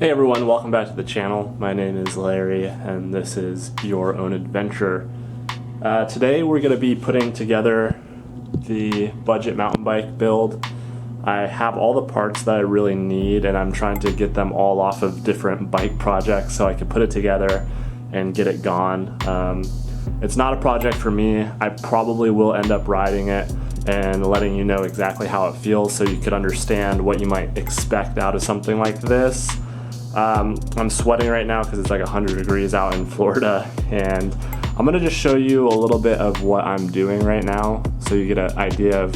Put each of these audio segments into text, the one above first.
Hey everyone, welcome back to the channel. My name is Larry and this is Your Own Adventure. Today we're going to be putting together the budget mountain bike build. I have all the parts that I really need and I'm trying to get them all off of different bike projects so I can put it together and get it gone. It's not a project for me. I probably will end up riding it and letting you know exactly how it feels so you could understand what you might expect out of something like this. I'm sweating right now because it's like 100 degrees out in Florida, and I'm gonna just show you a little bit of what I'm doing right now so you get an idea of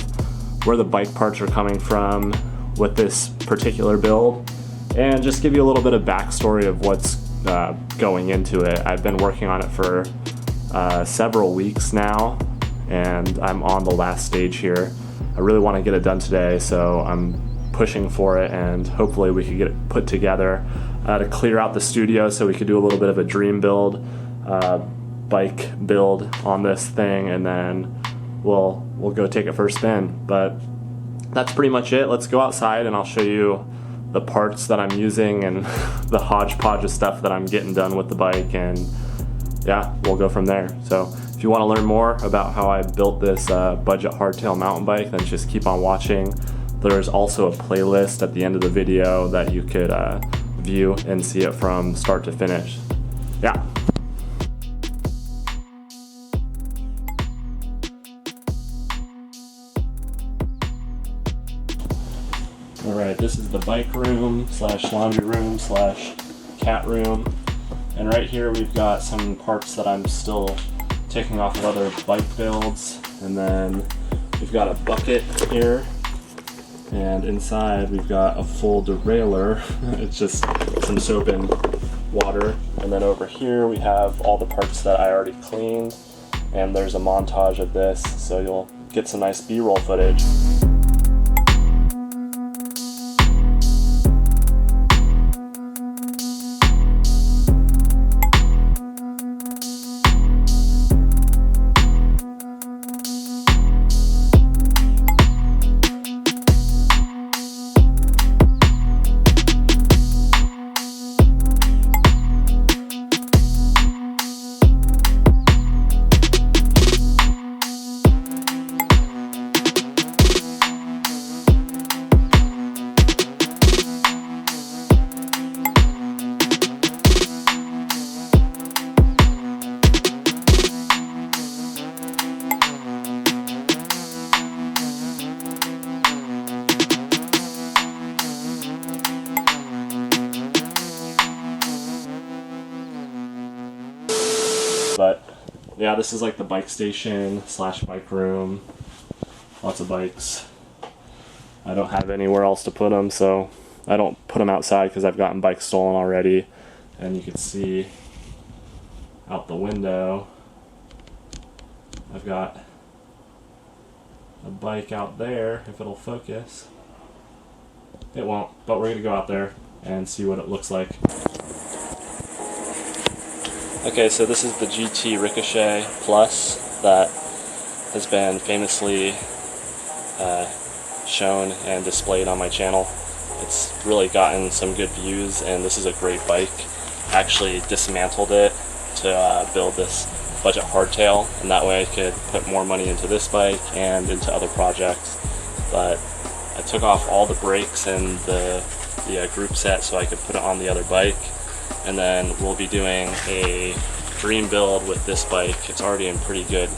where the bike parts are coming from with this particular build, and just give you a little bit of backstory of what's going into it. I've been working on it for several weeks now and I'm on the last stage here. I really want to get it done today, so I'm pushing for it and hopefully we can get it put together to clear out the studio so we could do a little bit of a dream build, bike build on this thing, and then we'll go take it for a spin. But that's pretty much it. Let's go outside and I'll show you the parts that I'm using and the hodgepodge of stuff that I'm getting done with the bike, and yeah, we'll go from there. So if you want to learn more about how I built this budget hardtail mountain bike, then just keep on watching. There's also a playlist at the end of the video that you could view and see it from start to finish. Yeah. Alright, this is the bike room slash laundry room slash cat room. And right here we've got some parts that I'm still taking off of other bike builds. And then we've got a bucket here. And inside we've got a full derailleur. It's just some soap and water. And then over here we have all the parts that I already cleaned. And there's a montage of this, so you'll get some nice B-roll footage. But yeah, this is like the bike station slash bike room. Lots of bikes. I don't have anywhere else to put them, so I don't put them outside because I've gotten bikes stolen already. And you can see out the window, I've got a bike out there, if it'll focus. It won't, but we're gonna go out there and see what it looks like. Okay, so this is the GT Ricochet Plus that has been famously shown and displayed on my channel. It's really gotten some good views, and this is a great bike. I actually dismantled it to build this budget hardtail, and that way I could put more money into this bike and into other projects. But I took off all the brakes and the group set so I could put it on the other bike. And then we'll be doing a dream build with this bike. It's already in pretty good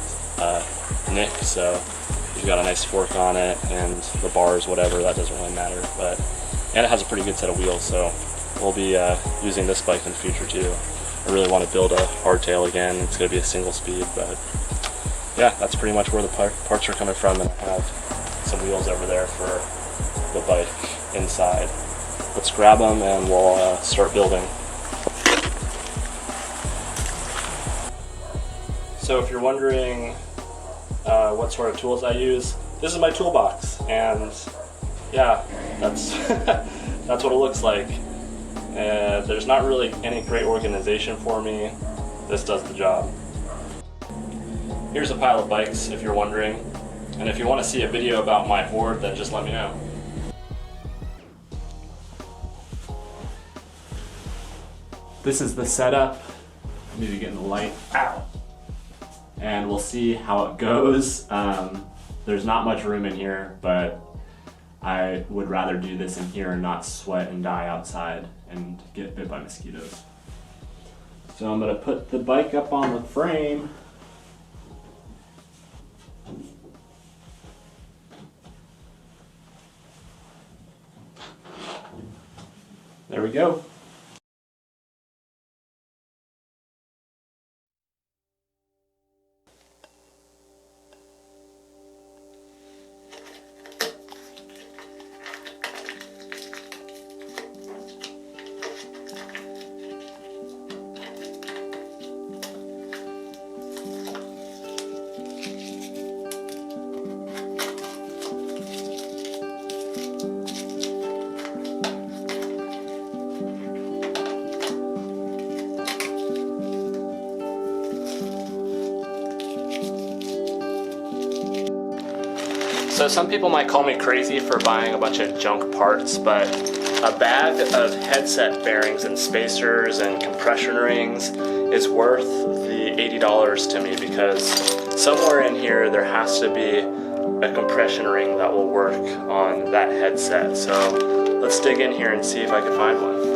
nick, so we've got a nice fork on it and the bars, whatever, that doesn't really matter. And it has a pretty good set of wheels, so we'll be using this bike in the future too. I really want to build a hardtail again. It's going to be a single speed, but yeah, that's pretty much where the parts are coming from, and I have some wheels over there for the bike inside. Let's grab them and we'll start building. So if you're wondering what sort of tools I use, this is my toolbox, and yeah, that's that's what it looks like. There's not really any great organization for me. This does the job. Here's a pile of bikes if you're wondering, and if you want to see a video about my hoard, then just let me know. this is the setup. I need to get in the light. Ow! And we'll see how it goes. There's not much room in here, but I would rather do this in here and not sweat and die outside and get bit by mosquitoes. So I'm gonna put the bike up on the frame. There we go. So some people might call me crazy for buying a bunch of junk parts, but a bag of headset bearings and spacers and compression rings is worth the $80 to me, because somewhere in here there has to be a compression ring that will work on that headset. So let's dig in here and see if I can find one.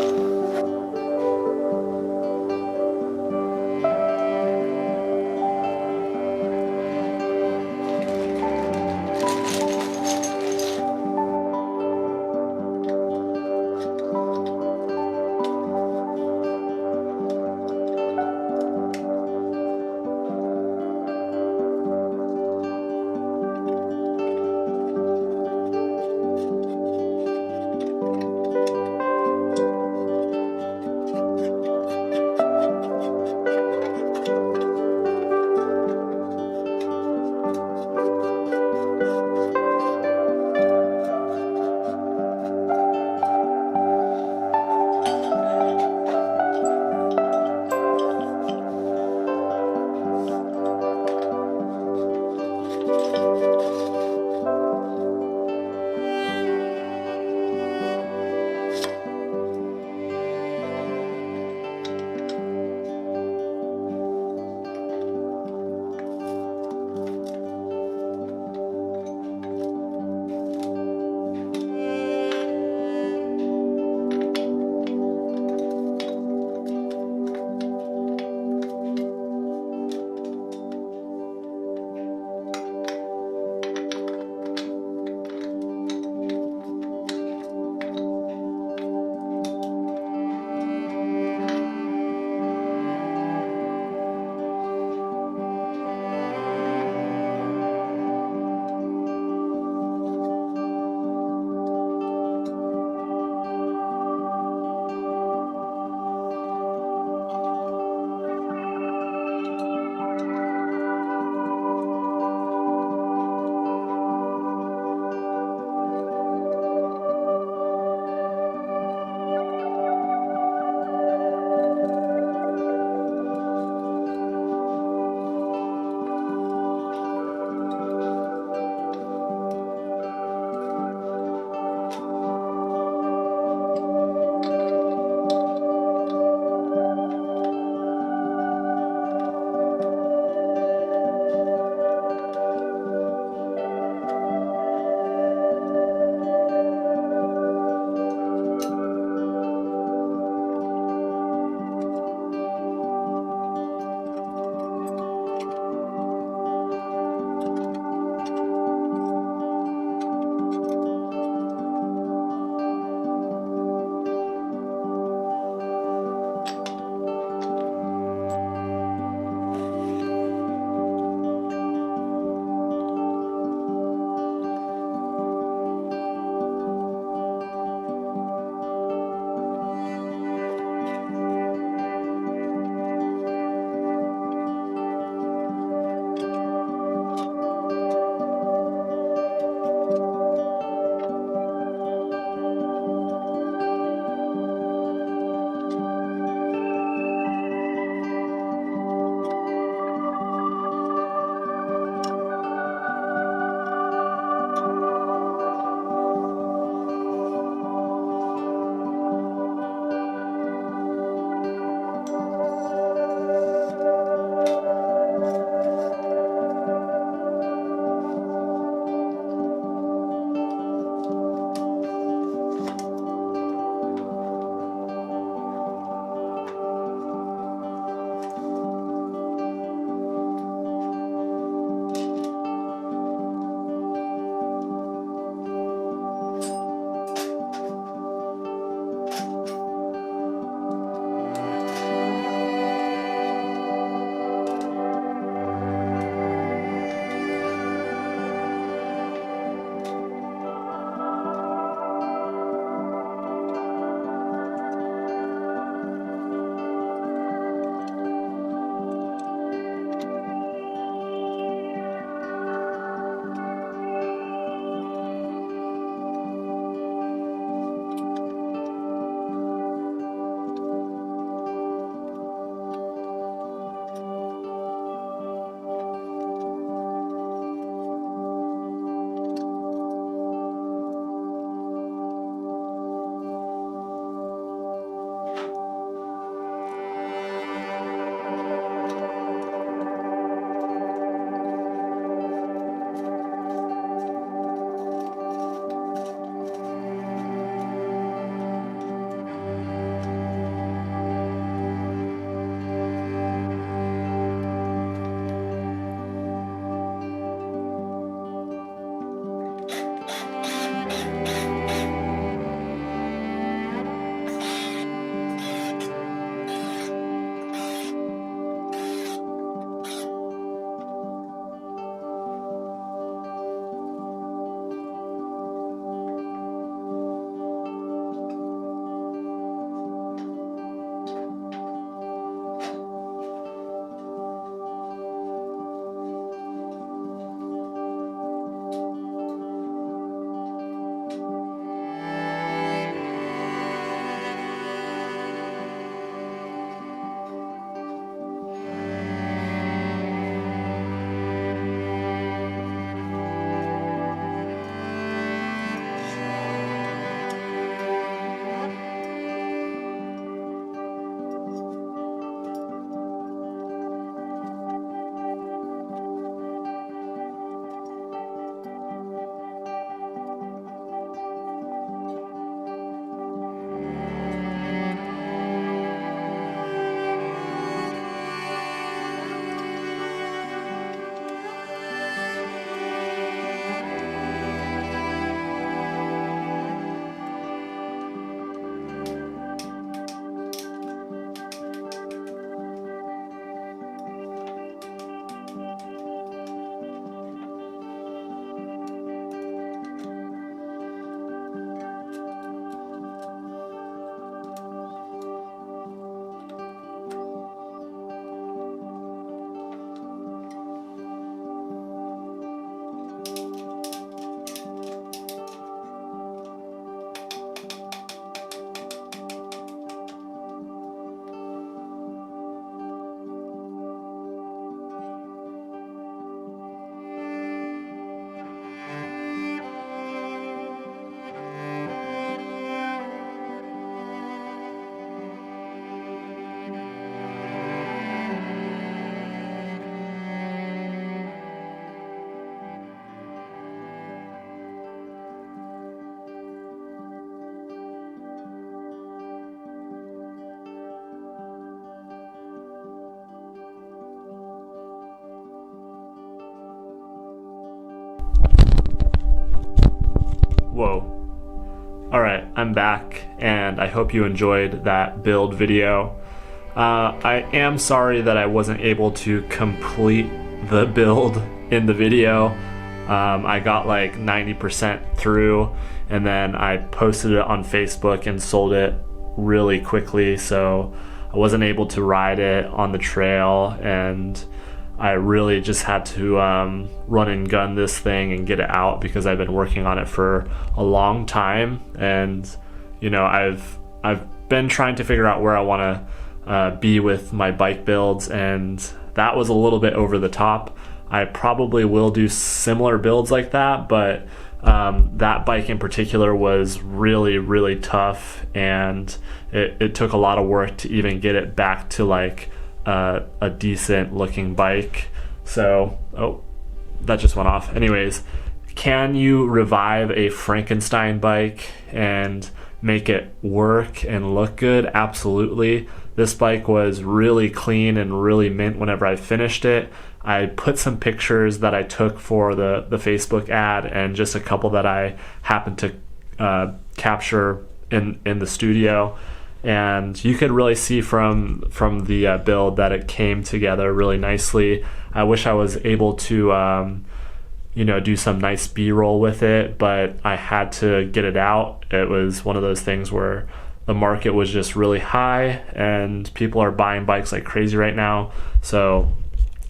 Whoa. Alright, I'm back, and I hope you enjoyed that build video. I am sorry that I wasn't able to complete the build in the video. I got like 90% through, and then I posted it on Facebook and sold it really quickly, so I wasn't able to ride it on the trail, and I really just had to run and gun this thing and get it out because I've been working on it for a long time. And you know, I've been trying to figure out where I want to be with my bike builds, and that was a little bit over the top. I probably will do similar builds like that, but that bike in particular was really tough, and it took a lot of work to even get it back to like a decent looking bike. So, oh, that just went off. Anyways, can you revive a Frankenstein bike and make it work and look good? Absolutely. This bike was really clean and really mint whenever I finished it. I put some pictures that I took for the Facebook ad, and just a couple that I happened to capture in the studio. And you could really see from the build that it came together really nicely. I wish I was able to do some nice B-roll with it, but I had to get it out. It was one of those things where the market was just really high and people are buying bikes like crazy right now. So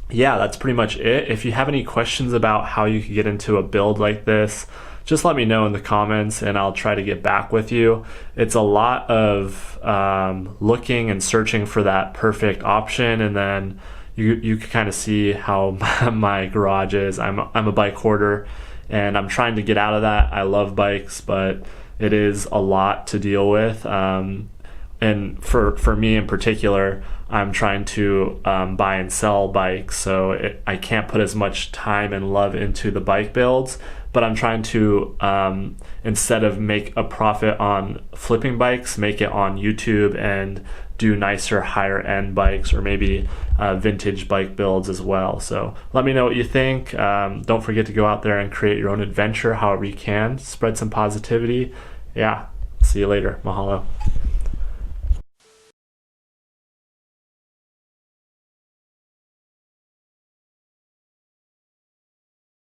yeah, that's pretty much it. If you have any questions about how you could get into a build like this, just let me know in the comments and I'll try to get back with you. It's a lot of looking and searching for that perfect option, and then you can kind of see how my garage is. I'm a bike hoarder, and I'm trying to get out of that. I love bikes, but it is a lot to deal with. And for me in particular, I'm trying to buy and sell bikes, so I can't put as much time and love into the bike builds, but I'm trying to, instead of make a profit on flipping bikes, make it on YouTube and do nicer, higher end bikes, or maybe vintage bike builds as well. So let me know what you think. Don't forget to go out there and create your own adventure however you can. Spread some positivity. Yeah, see you later. Mahalo.